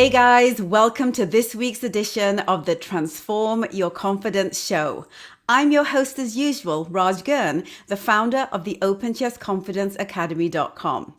Hey guys, welcome to this week's edition of the Transform Your Confidence Show. I'm your host as usual, Raj Gurn, the founder of the OpenChessConfidenceAcademy.com.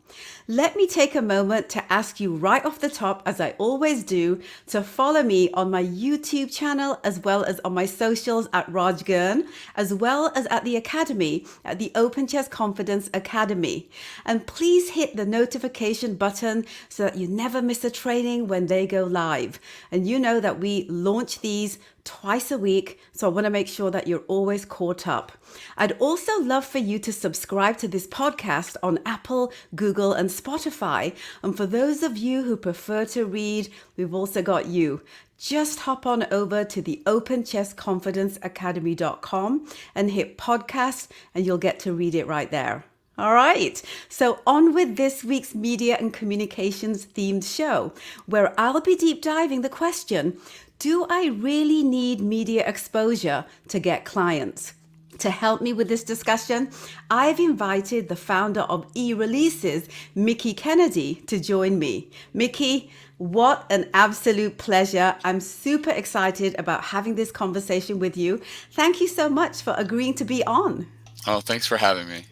Let me take a moment to ask you right off the top, as I always do, to follow me on my YouTube channel as well as on my socials at Raj Gurn, as well as at the Academy at the Open Chess Confidence Academy. And please hit the notification button so that you never miss a training when they go live. And you know that we launch these twice a week, so I want to make sure that you're always caught up. I'd also love for you to subscribe to this podcast on Apple, Google, and Spotify. And for those of you who prefer to read, we've also got you. Just hop on over to the OpenChessConfidenceAcademy.com and hit podcast, and you'll get to read it right there. All right, so on with this week's media and communications themed show, where I'll be deep diving the question, do I really need media exposure to get clients? To help me with this discussion, I've invited the founder of eReleases, Mickie Kennedy, to join me. Mickie, what an absolute pleasure. I'm super excited about having this conversation with you. Thank you so much for agreeing to be on. Oh, thanks for having me.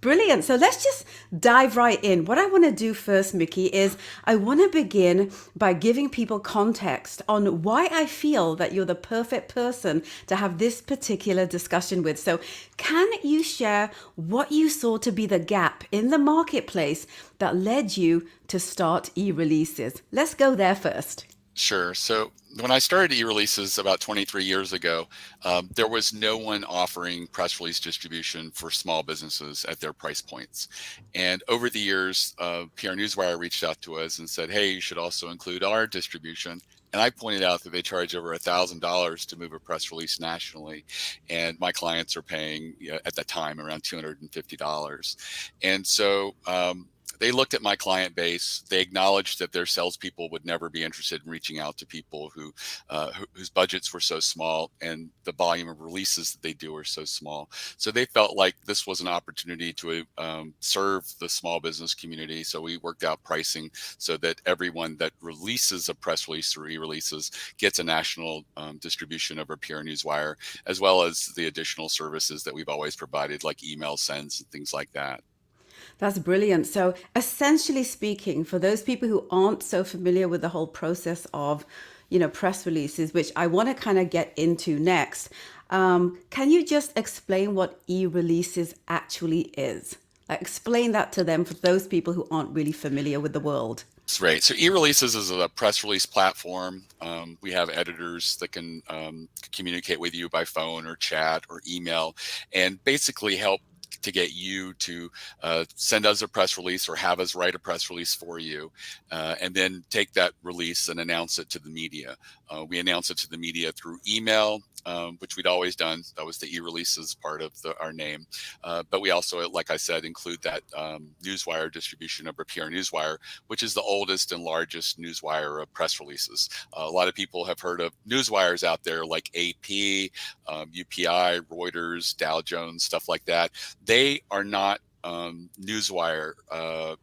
Brilliant. So let's just dive right in. What I want to do first, Mickie, is I want to begin by giving people context on why I feel that you're the perfect person to have this particular discussion with. So can you share what you saw to be the gap in the marketplace that led you to start eReleases? Let's go there first. Sure. So when I started eReleases about 23 years ago, there was no one offering press release distribution for small businesses at their price points. And over the years, PR Newswire reached out to us and said, hey, you should also include our distribution. And I pointed out that they charge over $1,000 to move a press release nationally. And my clients are paying at the time around $250. And so they looked at my client base. They acknowledged that their salespeople would never be interested in reaching out to people whose budgets were so small and the volume of releases that they do are so small. So they felt like this was an opportunity to serve the small business community. So we worked out pricing so that everyone that releases a press release through eReleases gets a national distribution over PR Newswire, as well as the additional services that we've always provided, like email sends and things like that. That's brilliant. So, essentially speaking, for those people who aren't so familiar with the whole process of, press releases, which I want to kind of get into next, can you just explain what e-releases actually is? Like, explain that to them for those people who aren't really familiar with the world. That's right. So eReleases is a press release platform. We have editors that can communicate with you by phone or chat or email and basically help to get you to send us a press release or have us write a press release for you, and then take that release and announce it to the media. We announce it to the media through email, which we'd always done. That was the eReleases part of our name. But we also, like I said, include that Newswire distribution over PR Newswire, which is the oldest and largest newswire of press releases. A lot of people have heard of newswires out there like AP, UPI, Reuters, Dow Jones, stuff like that. They are not newswires of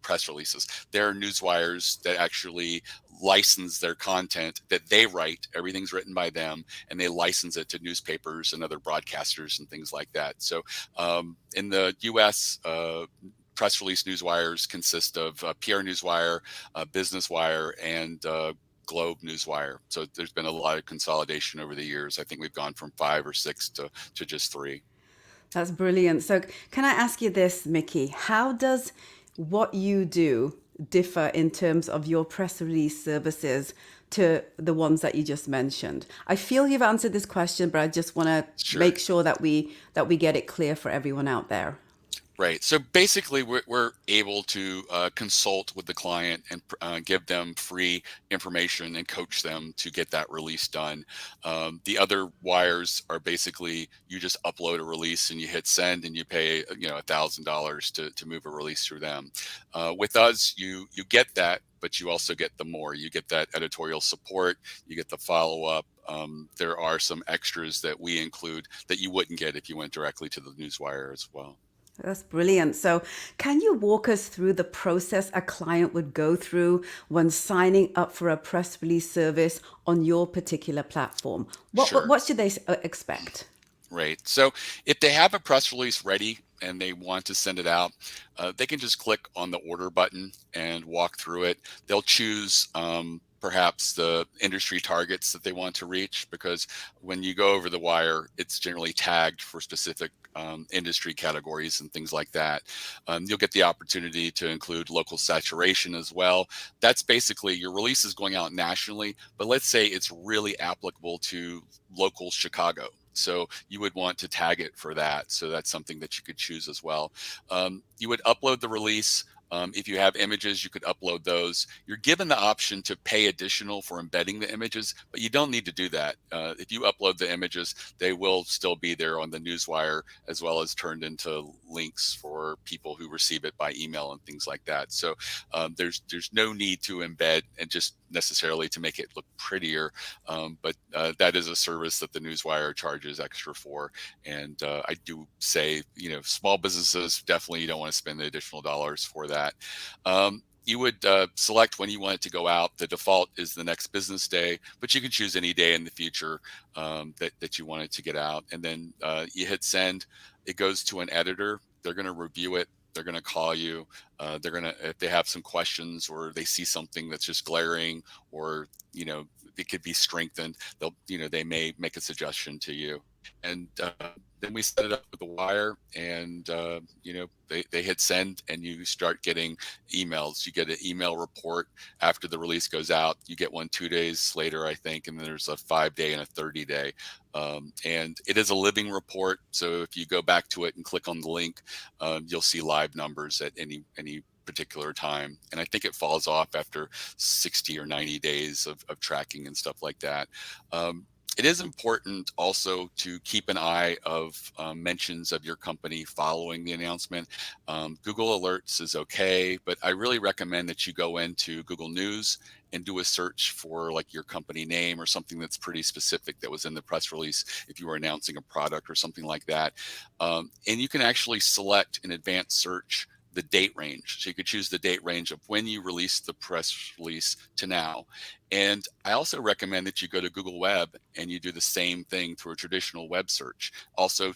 press releases. They're newswires that actually license their content that they write. Everything's written by them, and they license it to newspapers and other broadcasters and things like that. So in the U.S., press release newswires consist of PR Newswire, Business Wire, and Globe Newswire. So there's been a lot of consolidation over the years. I think we've gone from 5 or 6 to just 3. That's brilliant. So, can I ask you this, Mickie? How does what you do differ in terms of your press release services to the ones that you just mentioned? I feel you've answered this question, but I just want to Sure. make sure that we get it clear for everyone out there. Right. So basically, we're able to consult with the client and give them free information and coach them to get that release done. The other wires are basically you just upload a release and you hit send and you pay $1,000 to move a release through them. With us, you get that, but you also get the more. You get that editorial support. You get the follow up. There are some extras that we include that you wouldn't get if you went directly to the newswire as well. That's brilliant. So, can you walk us through the process a client would go through when signing up for a press release service on your particular platform? Sure. What should they expect? Right. So if they have a press release ready and they want to send it out, they can just click on the order button and walk through it. They'll choose perhaps the industry targets that they want to reach, because when you go over the wire, it's generally tagged for specific industry categories and things like that. You'll get the opportunity to include local saturation as well. That's basically your release is going out nationally, but let's say it's really applicable to local Chicago. So you would want to tag it for that. So that's something that you could choose as well. You would upload the release. If you have images, you could upload those. You're given the option to pay additional for embedding the images, but you don't need to do that. If you upload the images, they will still be there on the newswire, as well as turned into links for people who receive it by email and things like that. So there's no need to embed and just necessarily to make it look prettier, but that is a service that the newswire charges extra for. And I do say, small businesses definitely, you don't want to spend the additional dollars for that. You would select when you want it to go out. The default is the next business day, but you can choose any day in the future that you want it to get out. And then you hit send. It goes to an editor. They're going to review it. They're going to call you. They're going to, if they have some questions or they see something that's just glaring, or it could be strengthened, they may make a suggestion to you. And then we set it up with the wire, and they hit send, and you start getting emails. You get an email report after the release goes out. You get one 2 days later, I think, and then there's a 5-day and a 30-day. And it is a living report, so if you go back to it and click on the link, you'll see live numbers at any particular time. And I think it falls off after 60 or 90 days of tracking and stuff like that. It is important also to keep an eye of mentions of your company following the announcement. Google Alerts is okay, but I really recommend that you go into Google News and do a search for like your company name or something that's pretty specific that was in the press release if you were announcing a product or something like that. And you can actually select an advanced search the date range. So you could choose the date range of when you released the press release to now. And I also recommend that you go to Google Web and you do the same thing through a traditional web search, also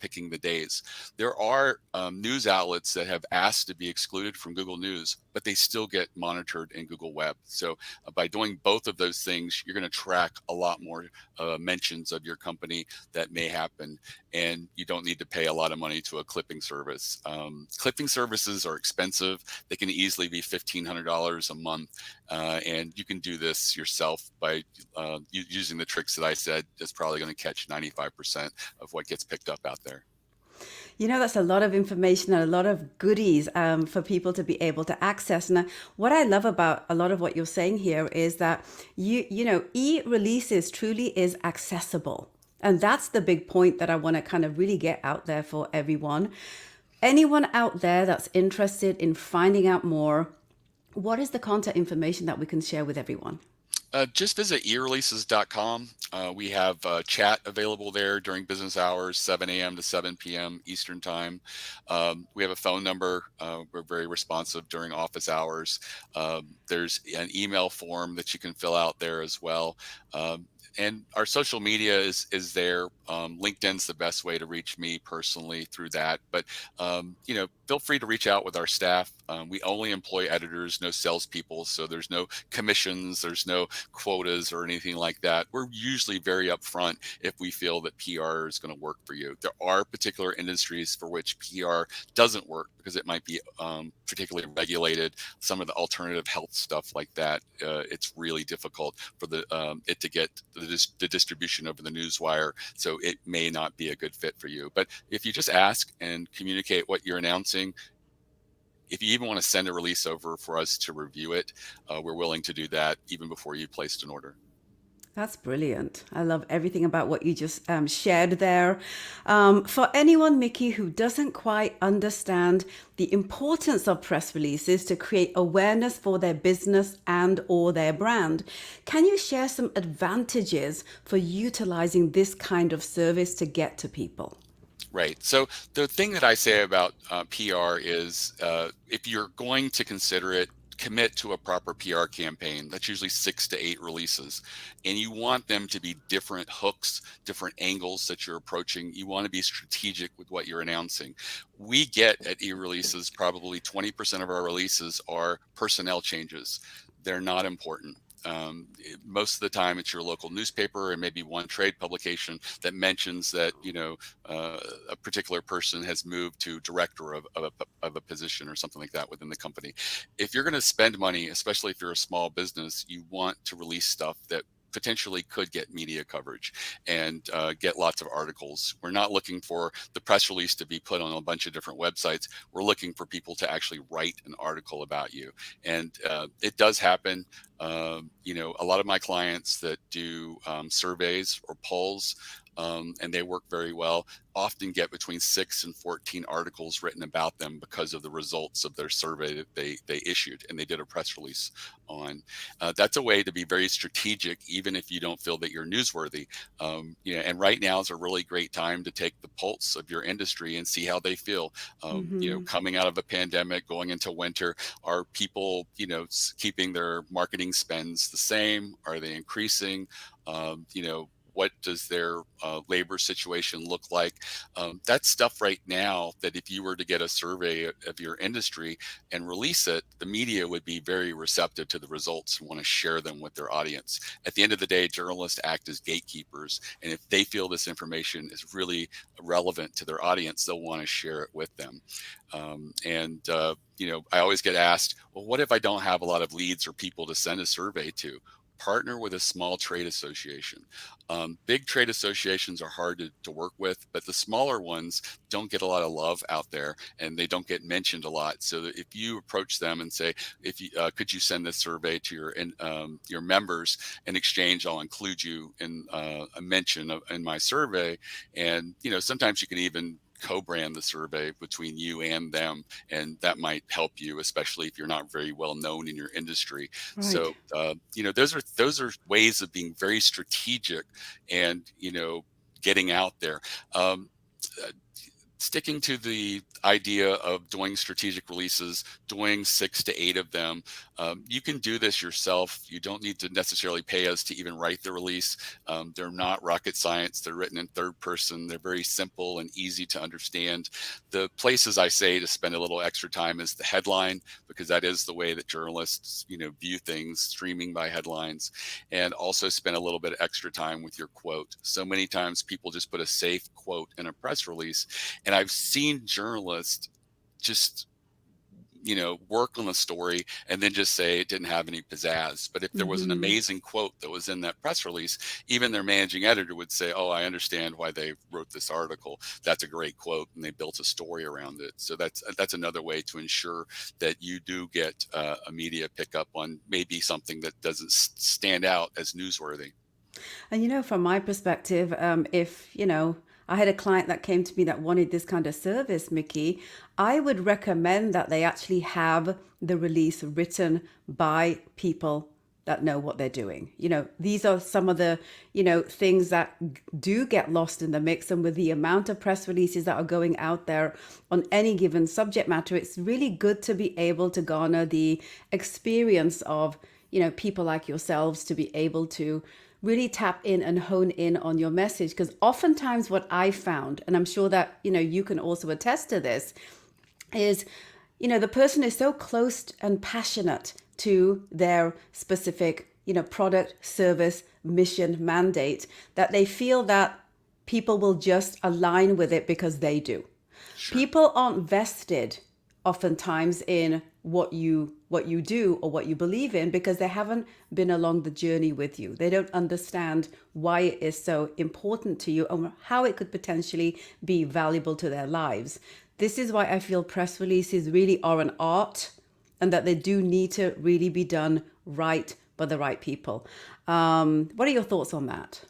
picking the days. There are news outlets that have asked to be excluded from Google News, but they still get monitored in Google Web. So by doing both of those things, you're going to track a lot more mentions of your company that may happen, and you don't need to pay a lot of money to a clipping service. Clipping services are expensive. They can easily be $1,500 a month, and you can do this yourself by using the tricks that I said. It's probably going to catch 95% of what gets picked up out there. That's a lot of information and a lot of goodies for people to be able to access. And what I love about a lot of what you're saying here is that e-releases truly is accessible. And that's the big point that I want to kind of really get out there for everyone. Anyone out there that's interested in finding out more, what is the contact information that we can share with everyone? Just visit eReleases.com. We have chat available there during business hours, 7 a.m. to 7 p.m. Eastern time. We have a phone number. We're very responsive during office hours. There's an email form that you can fill out there as well. And our social media is there. LinkedIn's the best way to reach me personally through that. But feel free to reach out with our staff. We only employ editors, no salespeople, so there's no commissions, there's no quotas or anything like that. We're usually very upfront if we feel that PR is going to work for you. There are particular industries for which PR doesn't work because it might be particularly regulated. Some of the alternative health stuff like that, it's really difficult for it to get the distribution over the newswire, so it may not be a good fit for you. But if you just ask and communicate what you're announcing, if you even want to send a release over for us to review it, we're willing to do that even before you placed an order. That's brilliant. I love everything about what you just shared there. For anyone, Mickie, who doesn't quite understand the importance of press releases to create awareness for their business and or their brand, can you share some advantages for utilizing this kind of service to get to people? Right. So the thing that I say about PR is if you're going to consider it, commit to a proper PR campaign. That's usually 6 to 8 releases. And you want them to be different hooks, different angles that you're approaching. You want to be strategic with what you're announcing. We get at eReleases probably 20% of our releases are personnel changes. They're not important. Most of the time it's your local newspaper and maybe one trade publication that mentions that, a particular person has moved to director of a position or something like that within the company. If you're going to spend money, especially if you're a small business, you want to release stuff that potentially could get media coverage and get lots of articles. We're not looking for the press release to be put on a bunch of different websites. We're looking for people to actually write an article about you. And it does happen. A lot of my clients that do surveys or polls, and they work very well, often get between 6 and 14 articles written about them because of the results of their survey that they issued and they did a press release on. That's a way to be very strategic, even if you don't feel that you're newsworthy. And right now is a really great time to take the pulse of your industry and see how they feel. Coming out of a pandemic, going into winter, are people, keeping their marketing spends the same? Are they increasing? What does their labor situation look like? That's stuff right now that if you were to get a survey of your industry and release it, the media would be very receptive to the results and want to share them with their audience. At the end of the day, journalists act as gatekeepers, and if they feel this information is really relevant to their audience, they'll want to share it with them. I always get asked, well, what if I don't have a lot of leads or people to send a survey to? Partner with a small trade association. Big trade associations are hard to work with, but the smaller ones don't get a lot of love out there and they don't get mentioned a lot. So that if you approach them and say, if you could you send this survey to your members, in exchange I'll include you in a mention in my survey. And sometimes you can even co-brand the survey between you and them, and that might help you, especially if you're not very well known in your industry. Right. So those are ways of being very strategic and getting out there. um, Sticking to the idea of doing strategic releases, doing 6 to 8 of them. You can do this yourself. You don't need to necessarily pay us to even write the release. They're not rocket science. They're written in third person. They're very simple and easy to understand. The places I say to spend a little extra time is the headline, because that is the way that journalists, view things, streaming by headlines, and also spend a little bit of extra time with your quote. So many times people just put a safe quote in a press release, and I've seen journalists just, work on a story and then just say it didn't have any pizzazz. But if there was an amazing quote that was in that press release, even their managing editor would say, oh, I understand why they wrote this article. That's a great quote. And they built a story around it. So that's another way to ensure that you do get a media pickup on maybe something that doesn't stand out as newsworthy. And from my perspective, if I had a client that came to me that wanted this kind of service, Mickie, I would recommend that they actually have the release written by people that know what they're doing. These are some of the, things that do get lost in the mix. And with the amount of press releases that are going out there on any given subject matter, it's really good to be able to garner the experience of, people like yourselves to be able to really tap in and hone in on your message. Because oftentimes what I found, and I'm sure that, you can also attest to this, is, the person is so close and passionate to their specific, product, service, mission, mandate, that they feel that people will just align with it because they do. Sure. People aren't vested oftentimes in what you do or what you believe in because they haven't been along the journey with you. They don't understand why it is so important to you and how it could potentially be valuable to their lives. This is why I feel press releases really are an art, and that they do need to really be done right by the right people. What are your thoughts on that?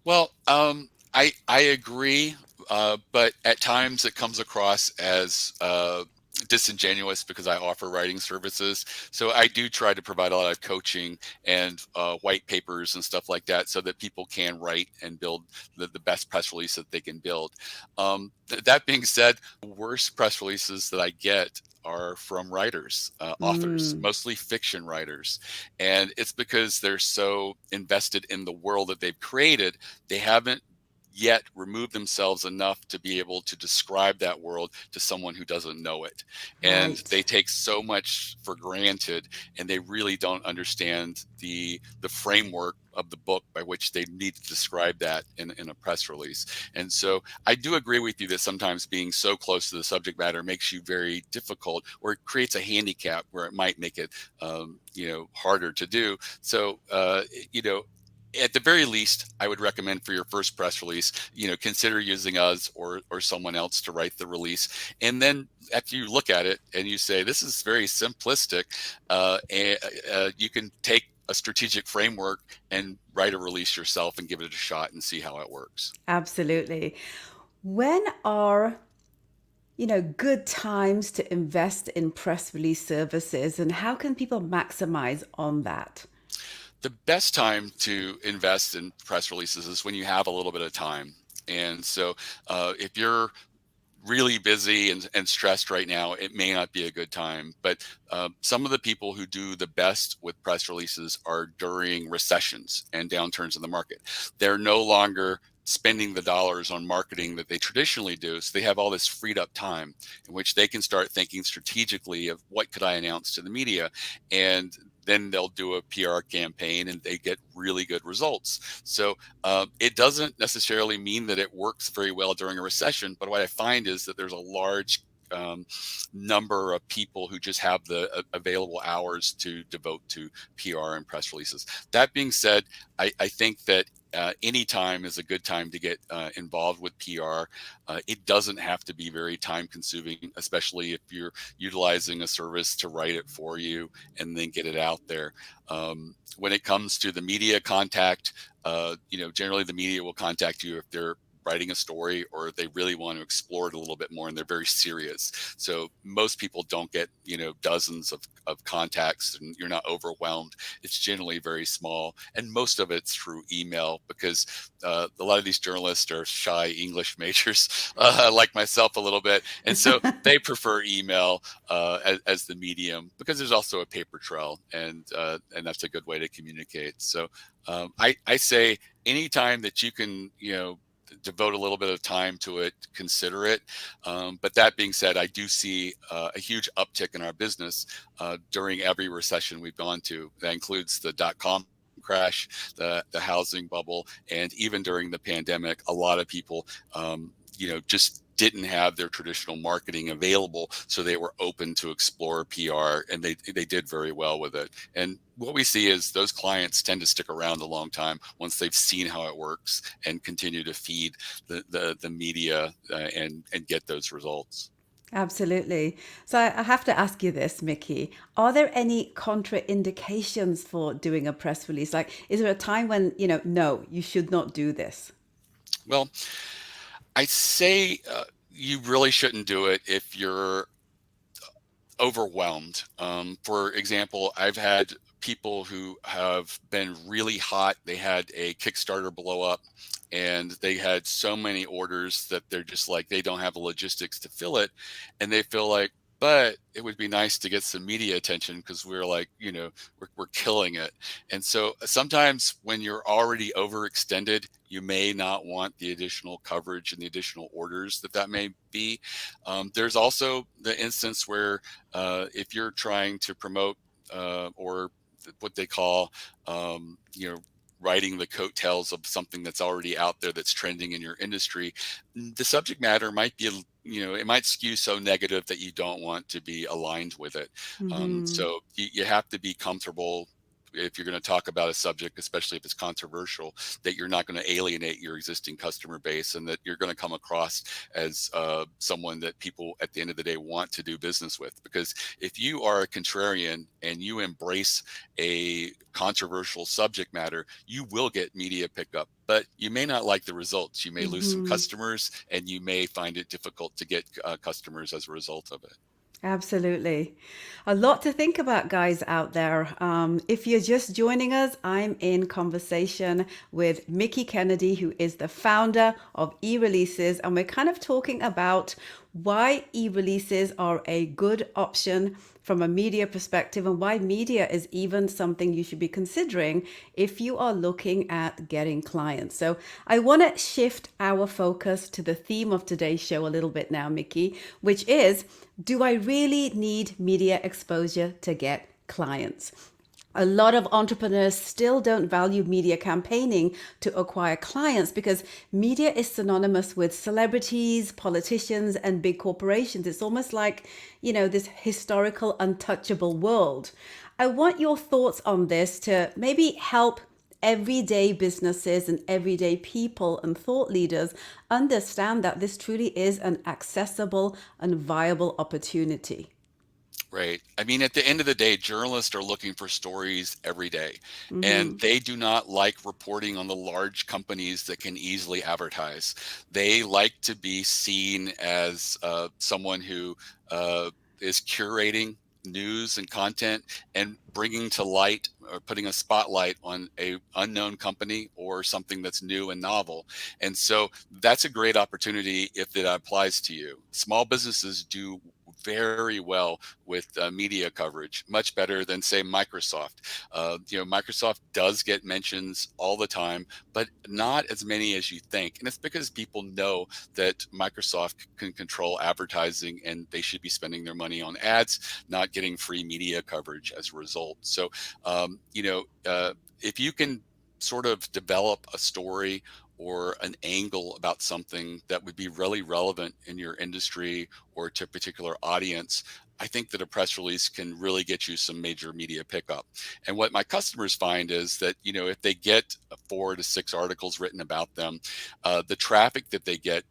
Well, I agree, but at times it comes across as disingenuous because I offer writing services. So I do try to provide a lot of coaching and white papers and stuff like that so that people can write and build the best press release that they can build. That being said, the worst press releases that I get are from writers, authors, Mm, mostly fiction writers. And it's because they're so invested in the world that they've created, they haven't yet remove themselves enough to be able to describe that world to someone who doesn't know it. And right. they take so much for granted, and they really don't understand the framework of the book by which they need to describe that in a press release. And so I do agree with you that sometimes being so close to the subject matter makes you very difficult, or it creates a handicap where it might make it harder to do. So you know at the very least, I would recommend for your first press release, consider using us or someone else to write the release. And then after you look at it and you say, this is very simplistic, and you can take a strategic framework and write a release yourself and give it a shot and see how it works. Absolutely. When are, good times to invest in press release services, and how can people maximize on that? The best time to invest in press releases is when you have a little bit of time. And so if you're really busy and stressed right now, it may not be a good time. But some of the people who do the best with press releases are during recessions and downturns in the market. They're no longer spending the dollars on marketing that they traditionally do. So they have all this freed up time in which they can start thinking strategically of what could I announce to the media. And then they'll do a PR campaign and they get really good results. So it doesn't necessarily mean that it works very well during a recession, but what I find is that there's a large um, number of people who just have the available hours to devote to PR and press releases. That being said, I think that any time is a good time to get involved with PR. It doesn't have to be very time consuming, especially if you're utilizing a service to write it for you and then get it out there. When it comes to the media contact, generally the media will contact you if they're writing a story or they really want to explore it a little bit more and they're very serious. So most people don't get, dozens of contacts and you're not overwhelmed. It's generally very small. And most of it's through email because a lot of these journalists are shy English majors like myself a little bit. And so they prefer email as the medium because there's also a paper trail and that's a good way to communicate. So I say anytime that you can, devote a little bit of time to it, consider it. But that being said, I do see a huge uptick in our business during every recession we've gone to. That includes the .com crash, the housing bubble, and even during the pandemic, a lot of people, just didn't have their traditional marketing available, so they were open to explore PR, and they did very well with it. And what we see is those clients tend to stick around a long time once they've seen how it works and continue to feed the media and get those results. Absolutely. So I have to ask you this, Mickie. Are there any contraindications for doing a press release? Like, is there a time when, no, you should not do this? Well, I say you really shouldn't do it if you're overwhelmed. For example, I've had people who have been really hot. They had a Kickstarter blow up and they had so many orders that they're just like, they don't have the logistics to fill it. And they feel like, but it would be nice to get some media attention because we're like, we're killing it. And so sometimes when you're already overextended, you may not want the additional coverage and the additional orders that may be. There's also the instance where if you're trying to promote or what they call, writing the coattails of something that's already out there that's trending in your industry, the subject matter might be, it might skew so negative that you don't want to be aligned with it. Hmm. So you have to be comfortable if you're going to talk about a subject, especially if it's controversial, that you're not going to alienate your existing customer base and that you're going to come across as someone that people at the end of the day want to do business with. Because if you are a contrarian and you embrace a controversial subject matter, you will get media pickup, but you may not like the results. You may lose some Hmm. customers and you may find it difficult to get customers as a result of it. Absolutely. A lot to think about, guys out there. If you're just joining us, I'm in conversation with Mickie Kennedy, who is the founder of eReleases, and we're kind of talking about why e-releases are a good option from a media perspective and why media is even something you should be considering if you are looking at getting clients. So I want to shift our focus to the theme of today's show a little bit now, Mickie, which is, do I really need media exposure to get clients? A lot of entrepreneurs still don't value media campaigning to acquire clients because media is synonymous with celebrities, politicians, and big corporations. It's almost like, this historical untouchable world. I want your thoughts on this to maybe help everyday businesses and everyday people and thought leaders understand that this truly is an accessible and viable opportunity. Right. I mean, at the end of the day, journalists are looking for stories every day, and they do not like reporting on the large companies that can easily advertise. They like to be seen as someone who is curating news and content and bringing to light or putting a spotlight on a unknown company or something that's new and novel. And so that's a great opportunity if it applies to you. Small businesses do very well with media coverage, much better than say Microsoft. Microsoft does get mentions all the time, but not as many as you think. And it's because people know that Microsoft can control advertising and they should be spending their money on ads, not getting free media coverage as a result. So, if you can sort of develop a story or an angle about something that would be really relevant in your industry or to a particular audience, I think that a press release can really get you some major media pickup. And what my customers find is that, if they get 4 to 6 articles written about them, the traffic that they get,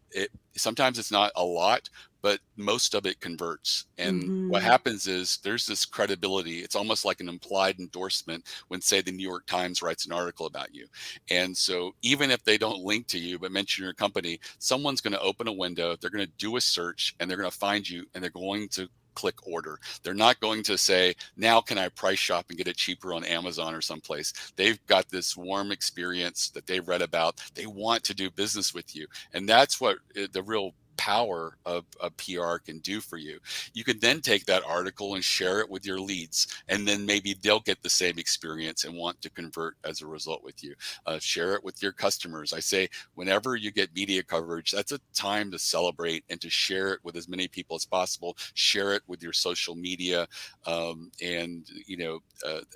sometimes it's not a lot, but most of it converts. And what happens is there's this credibility. It's almost like an implied endorsement when, say, the New York Times writes an article about you. And so even if they don't link to you but mention your company, someone's going to open a window, they're going to do a search, and they're going to find you, and they're going to click order. They're not going to say, now can I price shop and get it cheaper on Amazon or someplace. They've got this warm experience that they've read about. They want to do business with you. And that's what the real power of PR can do for you. You can then take that article and share it with your leads, and then maybe they'll get the same experience and want to convert as a result with you. Share it with your customers. I say, whenever you get media coverage, that's a time to celebrate and to share it with as many people as possible. Share it with your social media,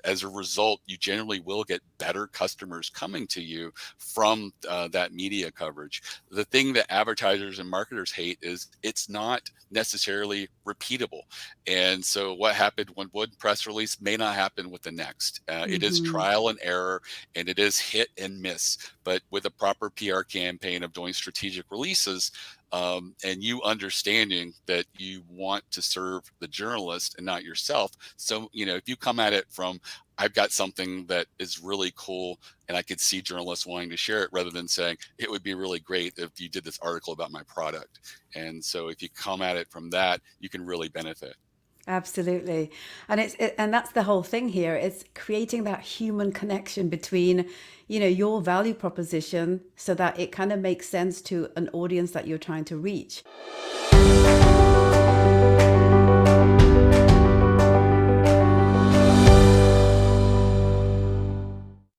as a result, you generally will get better customers coming to you from that media coverage. The thing that advertisers and marketers hate is it's not necessarily repeatable. And so what happened with one press release may not happen with the next. It is trial and error, and it is hit and miss. But with a proper PR campaign of doing strategic releases, and you understanding that you want to serve the journalist and not yourself. So, if you come at it from, I've got something that is really cool and I could see journalists wanting to share it, rather than saying, it would be really great if you did this article about my product. And so if you come at it from that, you can really benefit. Absolutely. And that's the whole thing here. It's creating that human connection between, your value proposition so that it kind of makes sense to an audience that you're trying to reach.